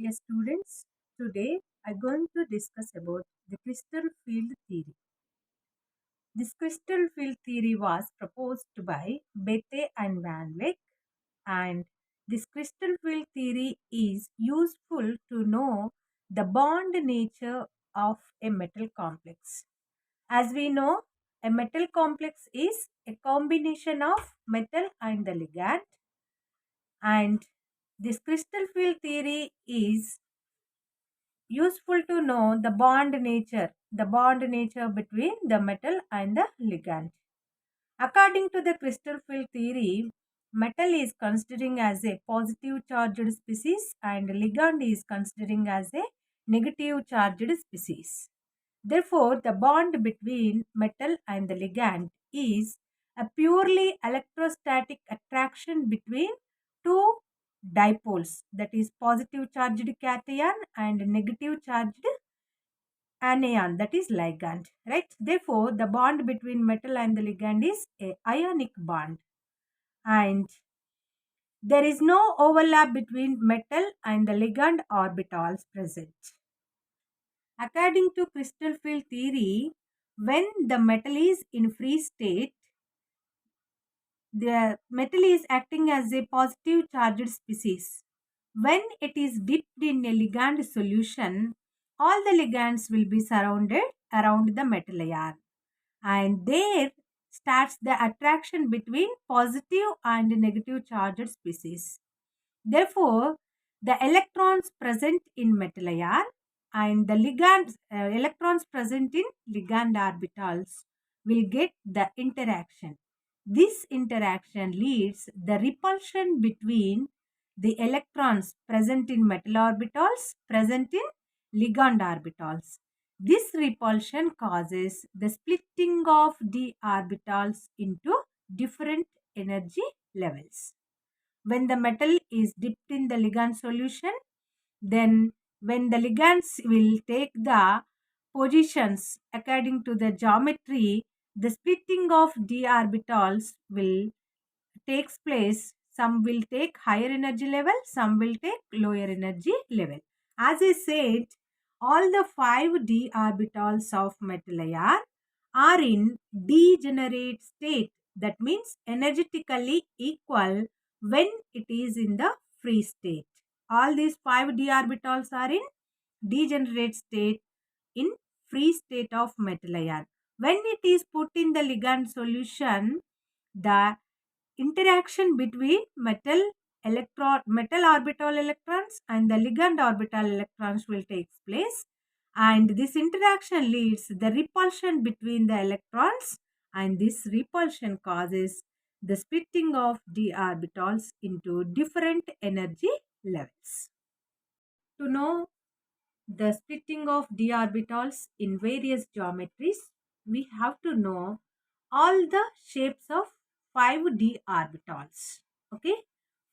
Dear students, today I'm going to discuss about the crystal field theory. This crystal field theory was proposed by Bethe and Van Wyck, and this crystal field theory is useful to know the bond nature of a metal complex. As we know, a metal complex is a combination of metal and the ligand, and this crystal field theory is useful to know the bond nature between the metal and the ligand. According to the crystal field theory, metal is considering as a positive charged species and ligand is considering as a negative charged species. Therefore, the bond between metal and the ligand is a purely electrostatic attraction between two dipoles, that is positive charged cation and negative charged anion, that is ligand, right? Therefore, the bond between metal and the ligand is a ionic bond, and there is no overlap between metal and the ligand orbitals present. According to crystal field theory, when the metal is in free state, the metal is acting as a positive charged species. When it is dipped in a ligand solution, all the ligands will be surrounded around the metal ion, and there starts the attraction between positive and negative charged species. Therefore, the electrons present in metal ion and the electrons present in ligand orbitals will get the interaction. This interaction leads the repulsion between the electrons present in metal orbitals present in ligand orbitals. This repulsion causes the splitting of d orbitals into different energy levels. When the metal is dipped in the ligand solution, then when the ligands will take the positions according to the geometry, the splitting of d orbitals will takes place. Some will take higher energy level, some will take lower energy level. As I said, all the 5d orbitals of metal ion are in degenerate state. That means energetically equal when it is in the free state. All these 5d orbitals are in degenerate state in free state of metal ion. When it is put in the ligand solution, the interaction between metal orbital electrons and the ligand orbital electrons will take place, and this interaction leads the repulsion between the electrons, and this repulsion causes the splitting of d orbitals into different energy levels. To know the splitting of d orbitals in various geometries, we have to know all the shapes of 5d orbitals. Okay,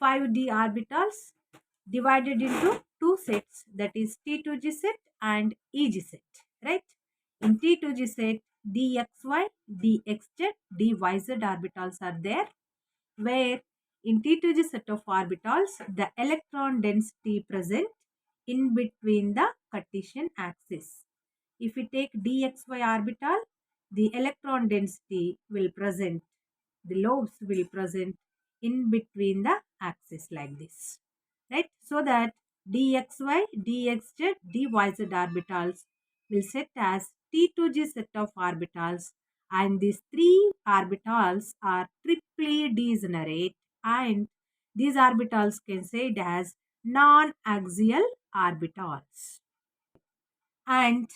5d orbitals divided into two sets, that is T2g set and EG set, right? In T2g set, dxy, dxz, dyz orbitals are there, where in T2g set of orbitals, the electron density present in between the Cartesian axis. If we take dxy orbital, the electron density will present, the lobes will present in between the axis like this, right? So that dxy, dxz, dyz orbitals will set as T2g set of orbitals, and these three orbitals are triply degenerate, and these orbitals can say it as non-axial orbitals. And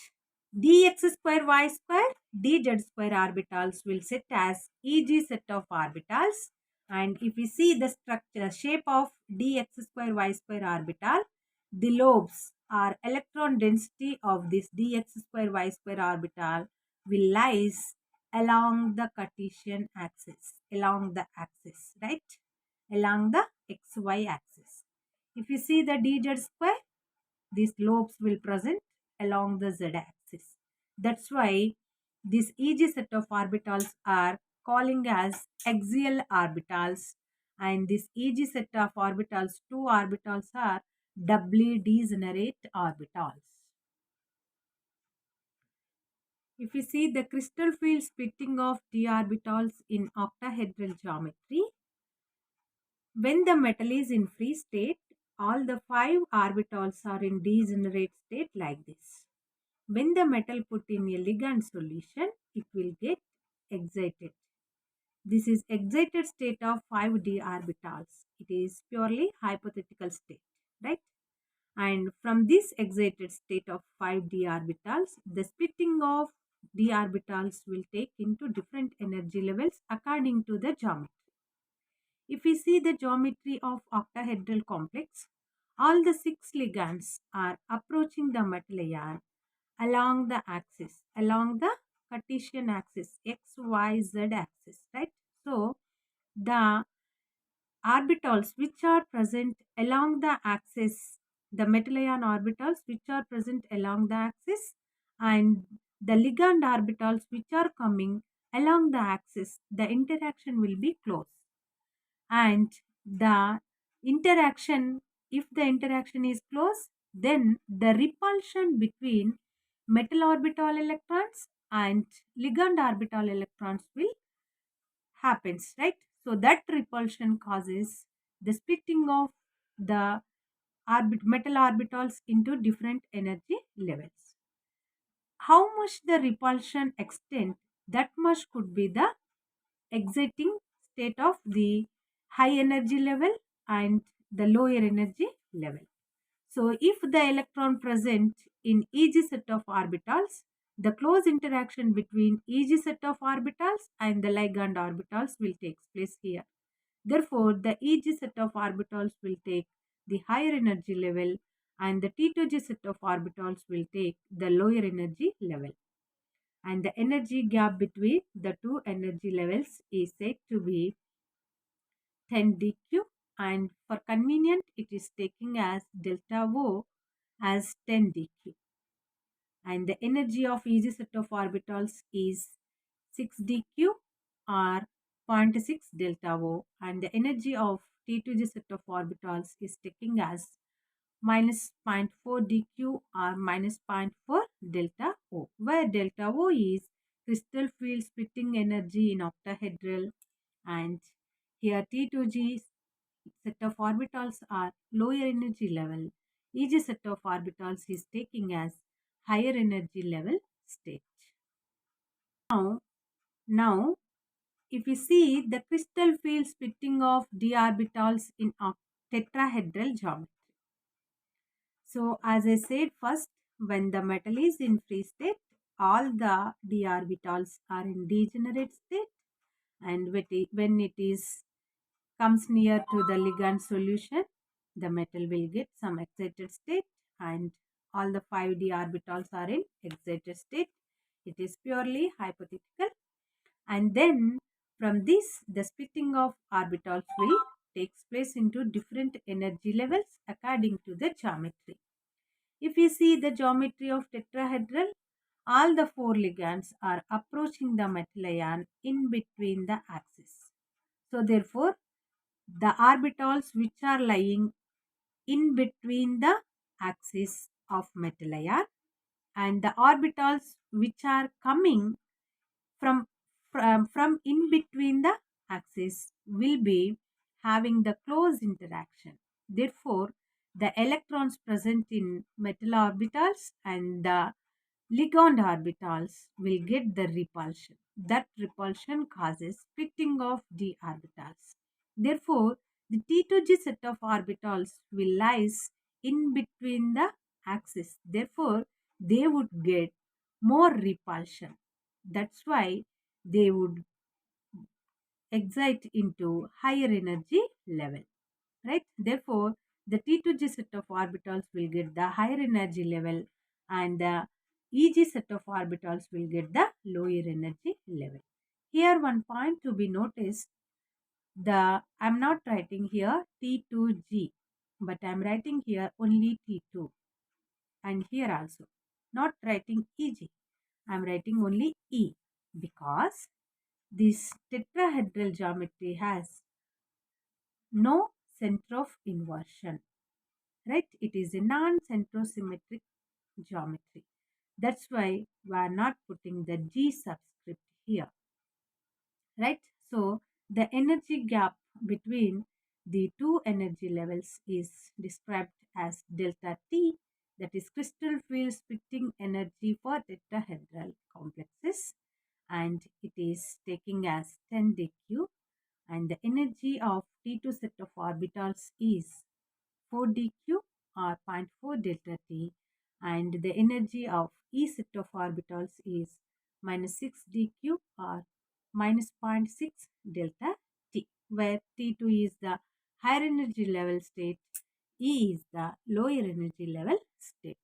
dx square y square dz square orbitals will set as EG set of orbitals. And if we see the structure shape of dx square y square orbital, the lobes or electron density of this dx square y square orbital will lies along the Cartesian axis, along the axis, right? Along the xy axis. If you see the dz square, these lobes will present along the z-axis. That's why these EG set of orbitals are calling as axial orbitals, and this EG set of orbitals, two orbitals are doubly degenerate orbitals. If you see the crystal field splitting of d orbitals in octahedral geometry, when the metal is in free state, all the 5 orbitals are in degenerate state like this. When the metal put in a ligand solution, it will get excited. This is excited state of 5d orbitals. It is purely hypothetical state, right? And from this excited state of 5d orbitals, the splitting of d orbitals will take into different energy levels according to the geometry. If we see the geometry of octahedral complex, all the 6 ligands are approaching the metal ion along the axis, along the Cartesian axis, x, y, z axis, right? So, the orbitals which are present along the axis, the metal ion orbitals which are present along the axis, and the ligand orbitals which are coming along the axis, the interaction will be close. And the interaction, if the interaction is close, then the repulsion between metal orbital electrons and ligand orbital electrons will happens, right? So that repulsion causes the splitting of the metal orbitals into different energy levels. How much the repulsion extent, that much could be the exciting state of the high energy level and the lower energy level. So if the electron present in each set of orbitals, the close interaction between each set of orbitals and the ligand orbitals will take place here. Therefore, the each set of orbitals will take the higher energy level and the T2G set of orbitals will take the lower energy level. And the energy gap between the two energy levels is said to be 10 dq, and for convenient it is taking as delta O as 10 dq, and the energy of each set of orbitals is 6 dq or 0.6 delta O, and the energy of T2G set of orbitals is taking as minus 0.4 dq or minus 0.4 delta O, where delta O is crystal field splitting energy in octahedral, and here T2G set of orbitals are lower energy level. Each set of orbitals is taking as higher energy level state. Now, if you see the crystal field splitting of d orbitals in a tetrahedral geometry. So, as I said first, when the metal is in free state, all the d orbitals are in degenerate state, and when it is comes near to the ligand solution, the metal will get some excited state and all the 5d orbitals are in excited state. It is purely hypothetical. And then from this, the splitting of orbitals will takes place into different energy levels according to the geometry. If you see the geometry of tetrahedral, all the 4 ligands are approaching the metal ion in between the axes. So therefore, the orbitals which are lying in between the axis of metal ion and the orbitals which are coming from, from in between the axis will be having the close interaction. Therefore, the electrons present in metal orbitals and the ligand orbitals will get the repulsion. That repulsion causes splitting of d orbitals. Therefore, the T2G set of orbitals will lies in between the axis. Therefore, they would get more repulsion. That's why they would excite into higher energy level, right? Therefore, the T2G set of orbitals will get the higher energy level and the EG set of orbitals will get the lower energy level. Here one point to be noticed, I'm not writing here T2G, but I'm writing here only T2, and here also not writing EG, I'm writing only E, because this tetrahedral geometry has no center of inversion. right? It is a non-centrosymmetric geometry. That's why we are not putting the G subscript here, right? So the energy gap between the two energy levels is described as delta T, that is crystal field splitting energy for tetrahedral complexes, and it is taking as 10 dq, and the energy of T2 set of orbitals is 4 dq or zero point 0.4 delta T, and the energy of E set of orbitals is minus 6 dq or minus zero point 0.6 delta T, where T2 is the higher energy level state, E is the lower energy level state.